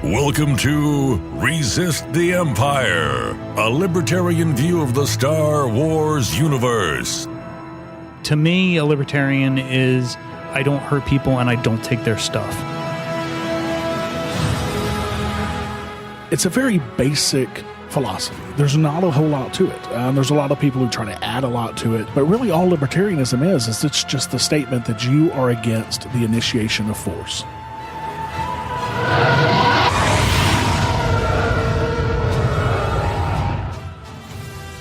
Welcome to Resist the Empire, a libertarian view of the Star Wars universe. To me, a libertarian is, I don't hurt people and I don't take their stuff. It's a very basic philosophy. There's not a whole lot to it. There's a lot of people who try to add a lot to it, but really all libertarianism is it's just the statement that you are against the initiation of force.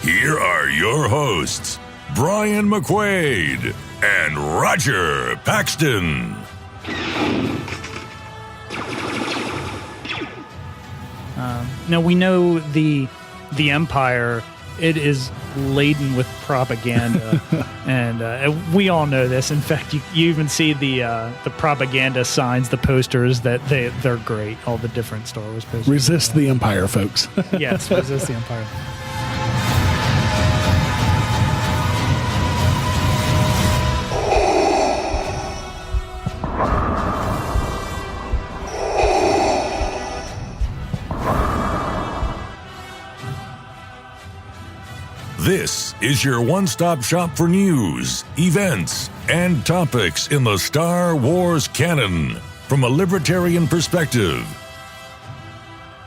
Here are your hosts, Brian McQuaid and Roger Paxton. Now, we know the Empire, it is laden with propaganda, and we all know this. In fact, you even see the propaganda signs, the posters, that they're great, all the different Star Wars posters. Resist the Empire, folks. Yes, resist the Empire. This is your one-stop shop for news, events, and topics in the Star Wars canon from a libertarian perspective.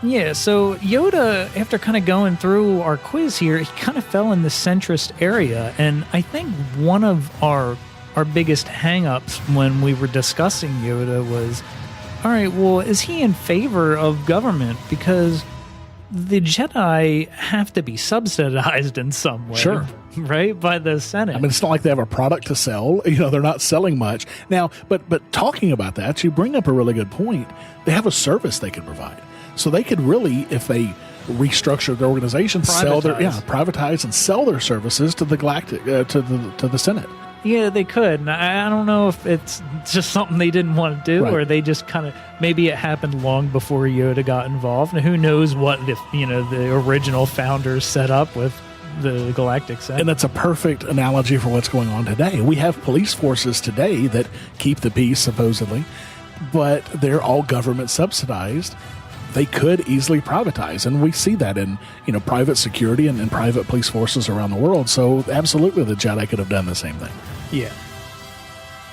Yeah, so Yoda, after kind of going through our quiz here, he kind of fell in the centrist area. And I think one of our biggest hang-ups when we were discussing Yoda was, all right, well, is he in favor of government? Because the Jedi have to be subsidized in some way, sure, right, by the Senate. I mean, it's not like they have a product to sell. You know, they're not selling much now. But talking about that, you bring up a really good point. They have a service they could provide, so they could really, if they restructure their organization, privatize and sell their services to the galactic to the Senate. Yeah, they could. And I don't know if it's just something they didn't want to do, right, or they just kind of, maybe it happened long before Yoda got involved. And who knows what the original founders set up with the Galactic Senate. And that's a perfect analogy for what's going on today. We have police forces today that keep the peace, supposedly, but they're all government subsidized. They could easily privatize, and we see that in private security and private police forces around the world. So absolutely, the Jedi could have done the same thing. Yeah.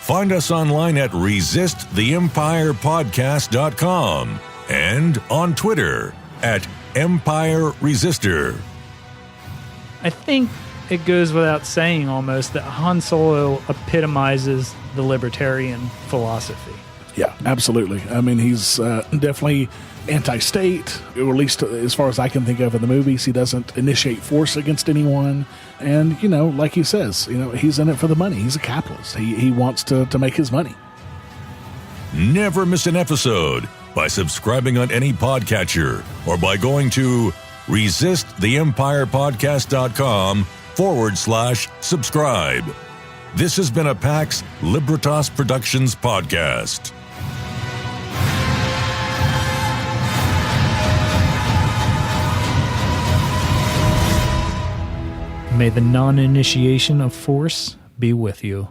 Find us online at resisttheempirepodcast.com and on Twitter at Empire Resister. I think it goes without saying almost that Han Solo epitomizes the libertarian philosophy. Yeah, absolutely. I mean, he's definitely anti-state, or at least as far as I can think of in the movies. He doesn't initiate force against anyone. And, like he says, he's in it for the money. He's a capitalist. He wants to make his money. Never miss an episode by subscribing on any podcatcher or by going to resisttheempirepodcast.com/subscribe. This has been a PAX Libertas Productions podcast. May the non-initiation of force be with you.